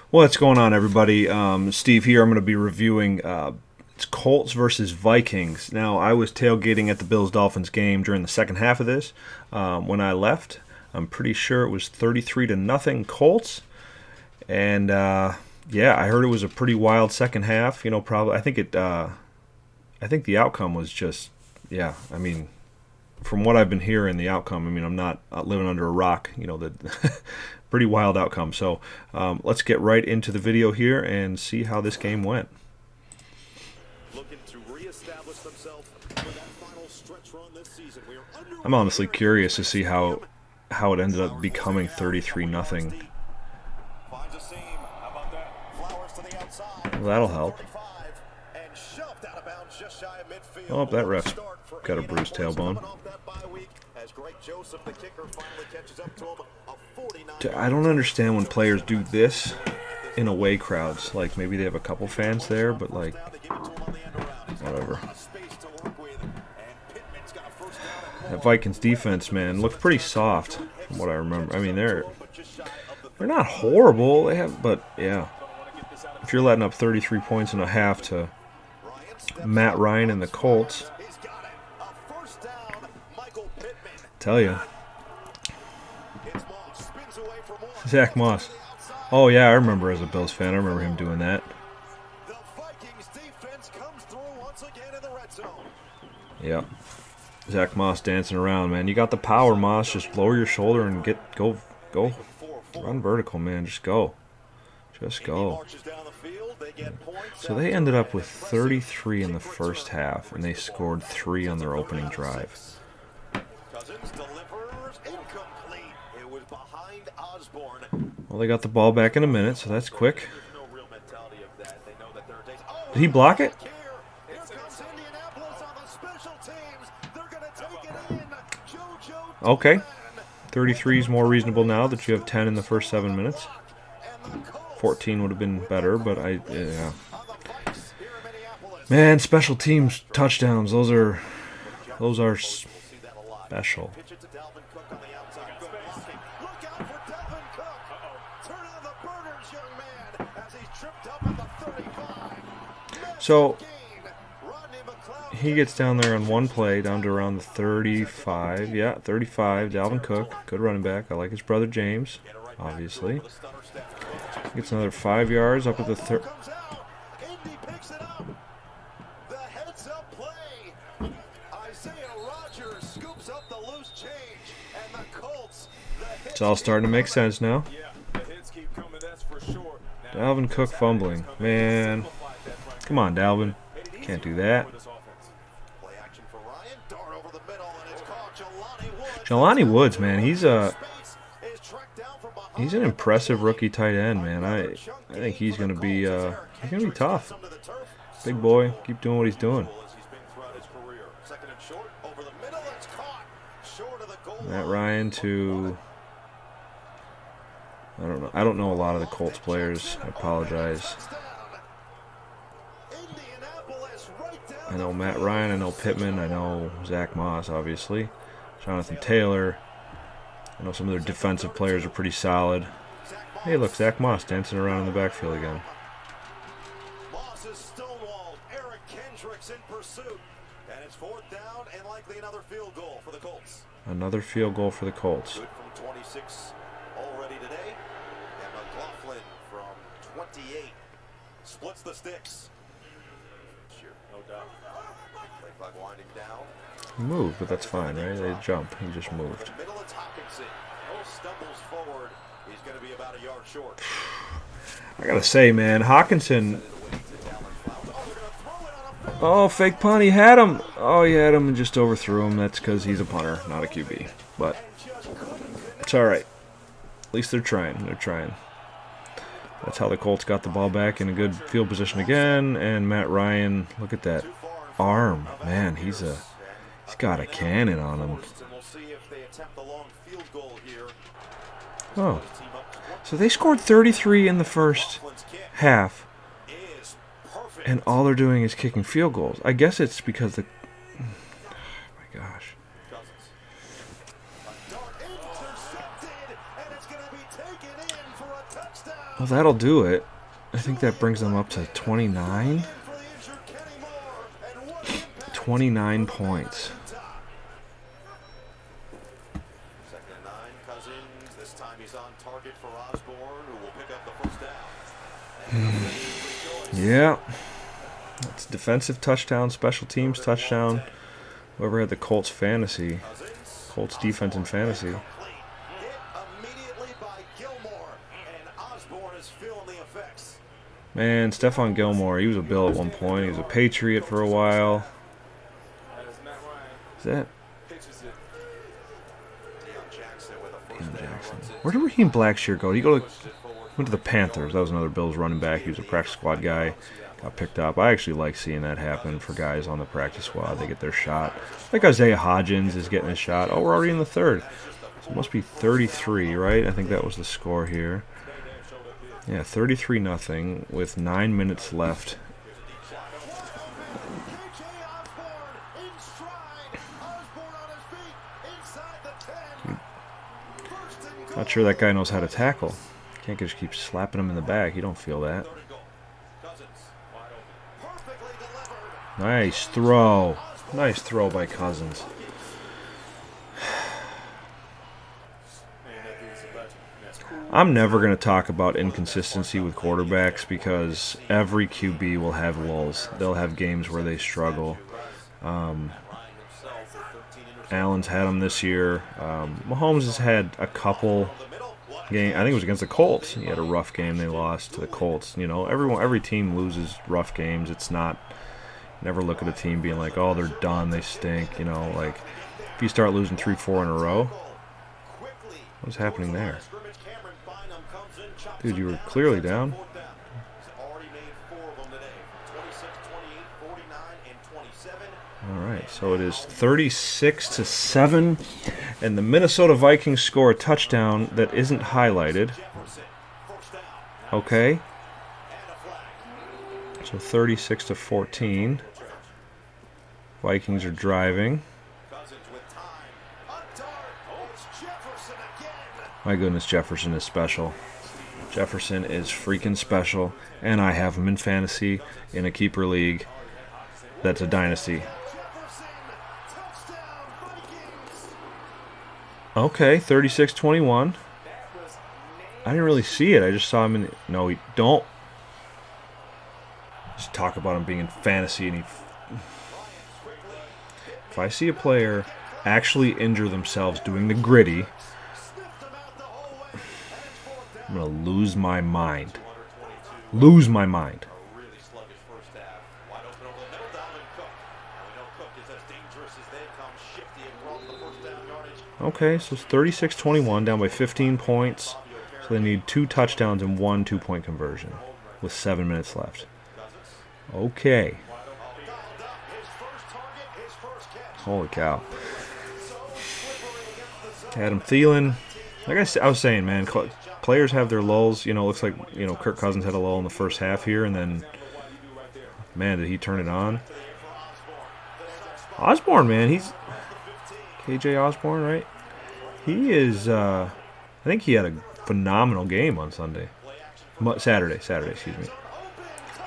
What's going on, everybody? Steve here. I'm going to be reviewing it's Colts versus Vikings. Now, I was tailgating at the Bills-Dolphins game during the second half of this. When I left, I'm pretty sure it was 33-0 Colts. And yeah, I heard it was a pretty wild second half. You know, probably I think the outcome was just, yeah. I mean, from what I've been hearing, the outcome. I mean, I'm not living under a rock. You know, the pretty wild outcome. So let's get right into the video here and see how this game went. I'm honestly curious to see how it ended up becoming 33-0. Well, that'll help. Oh, that ref's got a bruised tailbone. I don't understand when players do this in away crowds. Like, maybe they have a couple fans there, but like, whatever. That Vikings defense, man, looks pretty soft from what I remember. I mean, they're not horrible. They have, but yeah, if you're letting up 33 points and a half to Matt Ryan and the Colts, tell you. Zach Moss. Oh yeah, I remember as a Bills fan. I remember him doing that. Yeah. Zach Moss dancing around, man. You got the power, Moss. Just lower your shoulder and go run vertical, man. Just go. Just go. So they ended up with 33 in the first half, and they scored 3 on their opening drive. Well, they got the ball back in a minute, so that's quick. Did he block it? Okay. 33 is more reasonable now that you have 10 in the first 7 minutes. 14 would have been better, but yeah. Man, special teams touchdowns, those are special. So he gets down there on one play, down to around the 35. Yeah, 35. Dalvin Cook, good running back. I like his brother James, obviously. Gets another 5 yards up at the third. It's all starting to make sense now. Dalvin Cook fumbling. Man. Come on, Dalvin. Can't do that. Jelani Woods, man, he's an impressive rookie tight end, man. I think he's gonna be tough. Big boy, keep doing what he's doing. Matt Ryan to I don't know a lot of the Colts players. I apologize. I know Matt Ryan, I know Pittman, I know Zach Moss, obviously. Jonathan Taylor. I know some of their defensive players are pretty solid. Hey, look, Zach Moss dancing around in the backfield again. Another field goal for the Colts. Splits the sticks. Sure, no doubt. Play clock winding down. He moved, but that's fine, right? They jump. He just moved. I gotta say, man, Hawkinson. Oh, fake punt. He had him. Oh, he had him and just overthrew him. That's because he's a punter, not a QB. But it's all right. At least they're trying. They're trying. That's how the Colts got the ball back in a good field position again. And Matt Ryan, look at that arm. Man, he's got a cannon on him. Oh. So they scored 33 in the first half. And all they're doing is kicking field goals. I guess it's because the... Oh my gosh. Well, that'll do it. I think that brings them up to 29. 29 points. Yeah. It's defensive touchdown, special teams touchdown. Whoever had the Colts fantasy. Colts defense in fantasy. Man, Stephon Gilmore, he was a Bill at one point. He was a Patriot for a while. Is that Deion Jackson? Where did Raheem Blackshear go? He went to the Panthers. That was another Bills running back. He was a practice squad guy. Got picked up. I actually like seeing that happen for guys on the practice squad. They get their shot. Like Isaiah Hodgins is getting his shot. Oh, we're already in the third. So it must be 33, right? I think that was the score here. Yeah, 33-0 with 9 minutes left. Not sure that guy knows how to tackle. Can't just keep slapping him in the back. You don't feel that. Nice throw. Nice throw by Cousins. I'm never going to talk about inconsistency with quarterbacks because every QB will have lulls. They'll have games where they struggle. Allen's had them this year. Mahomes has had a couple games. I think it was against the Colts. He had a rough game. They lost to the Colts. You know, every team loses rough games. It's not. Never look at a team being like, oh, they're done. They stink. You know, like if you start losing 3-4 in a row, what's happening there? Dude, you were clearly down. All right, so it is 36-7, and the Minnesota Vikings score a touchdown that isn't highlighted. Okay. So 36-14. Vikings are driving. My goodness, Jefferson is special. Jefferson is freaking special, and I have him in fantasy in a keeper league. That's a dynasty. Okay, 36-21. I didn't really see it. I just saw him in. No, he don't. Just talk about him being in fantasy, and if I see a player actually injure themselves doing the gritty, I'm gonna lose my mind. Lose my mind. Okay, so it's 36-21, down by 15 points. So they need 2 touchdowns and 1 2-point conversion with 7 minutes left. Okay. Holy cow. Adam Thielen. Like I was saying, man, players have their lulls. You know, it looks like, you know, Kirk Cousins had a lull in the first half here, and then, man, did he turn it on? Osborne, man, he's KJ Osborne, right? He is, I think he had a phenomenal game on Saturday, excuse me.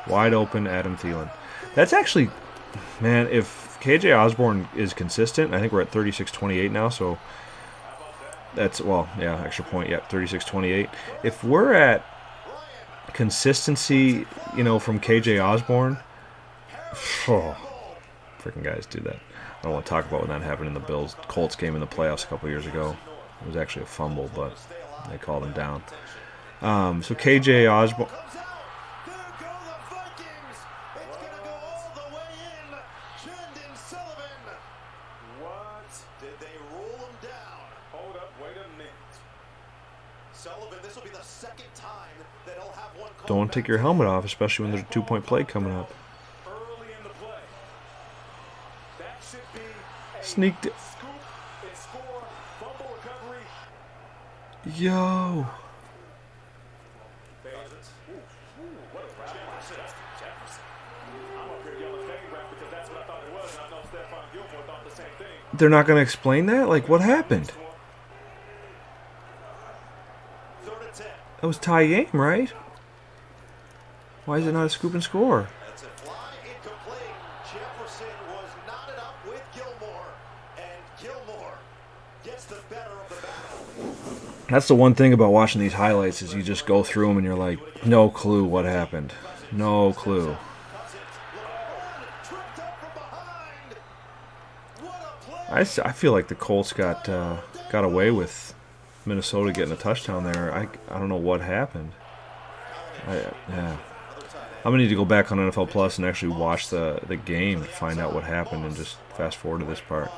Wide open Adam Thielen. That's actually, man, if KJ Osborne is consistent, I think we're at 36-28 now, so that's, well, yeah, extra point, yeah, 36-28. If we're at consistency, you know, from KJ Osborne, oh, freaking guys do that. I don't want to talk about when that happened in the Bills-Colts game in the playoffs a couple years ago. It was actually a fumble, but they called him down. So KJ Osborne. Don't take your helmet off, especially when there's a 2-point play coming up. Sneaked it. Yo. They're not going to explain that? Like, what happened? That was tie game, right? Why is it not a scoop and score? That's a fly incomplete. Jefferson was knotted up with Gilmore, and Gilmore gets the better of the battle. That's the one thing about watching these highlights is you just go through them and you're like, no clue what happened. No clue. I feel like the Colts got away with Minnesota getting a touchdown there. I don't know what happened. Yeah. I'm gonna need to go back on NFL Plus and actually watch the game to find out what happened and just fast forward to this part.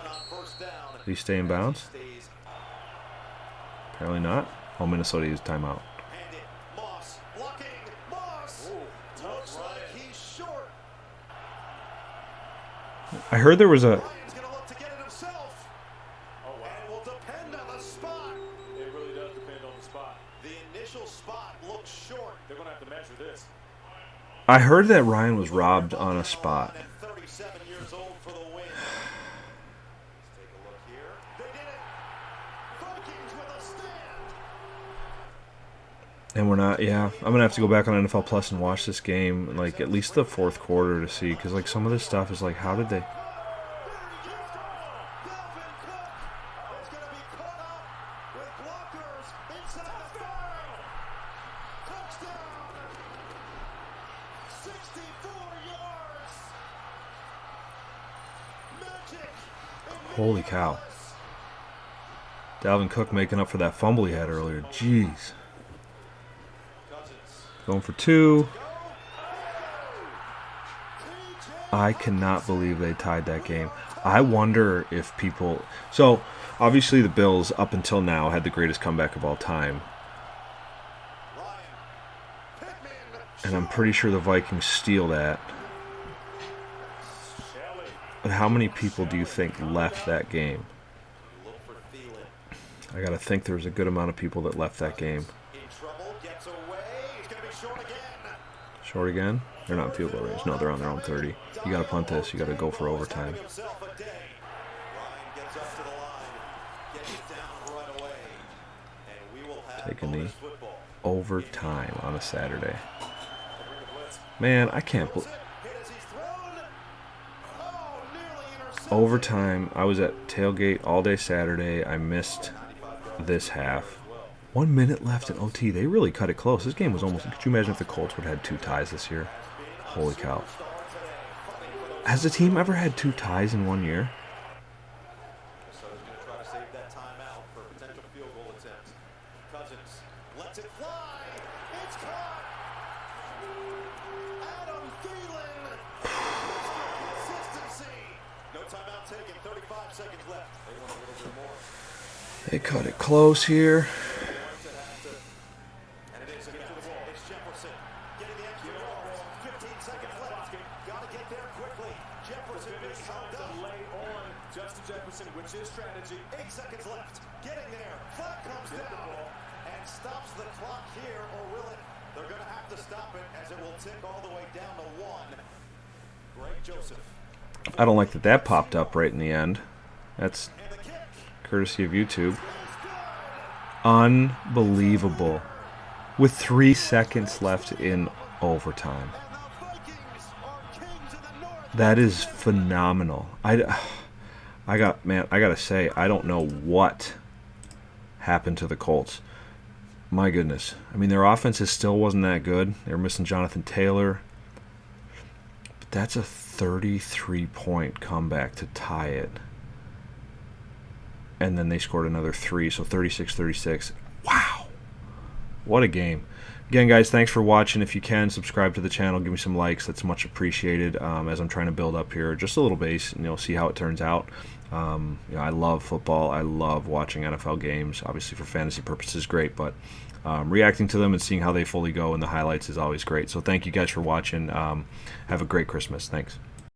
Did he stay in bounds? Apparently not. Oh, Minnesota used timeout. I heard there was a. I heard that Ryan was robbed on a spot. And we're not, yeah. I'm going to have to go back on NFL Plus and watch this game, like, at least the fourth quarter to see, because, like, some of this stuff is like, how did they... Holy cow. Dalvin Cook making up for that fumble he had earlier. Jeez. Going for 2. I cannot believe they tied that game. I wonder if people... So, obviously the Bills, up until now, had the greatest comeback of all time. And I'm pretty sure the Vikings steal that. But how many people do you think left that game? I gotta think there was a good amount of people that left that game. Short again? They're not in field goal range. No, they're on their own 30. You gotta punt this. You gotta go for overtime. Take a knee. Overtime on a Saturday. Man, I can't believe... Overtime. I was at tailgate all day Saturday. I missed this half. 1 minute left in OT. They really cut it close. This game was almost... Could you imagine if the Colts would have had 2 ties this year? Holy cow. Has the team ever had 2 ties in 1 year? They cut it close here. Jefferson, which is strategy. 8 seconds left. Getting there. Flag comes down and stops the clock here, or will it? They're going to have to stop it as it will tick all the way down to 1. Greg Joseph. I don't like that that popped up right in the end. That's courtesy of YouTube. Unbelievable. With 3 seconds left in overtime. That is phenomenal. I gotta say, I don't know what happened to the Colts. My goodness. I mean, their offense still wasn't that good. They were missing Jonathan Taylor. But that's a 33-point comeback to tie it. And then they scored another 3, so 36-36. Wow. What a game. Again, guys, thanks for watching. If you can, subscribe to the channel. Give me some likes. That's much appreciated as I'm trying to build up here just a little base and, see how it turns out. I love football. I love watching NFL games. Obviously, for fantasy purposes, great. But reacting to them and seeing how they fully go in the highlights is always great. So thank you guys for watching. Have a great Christmas. Thanks.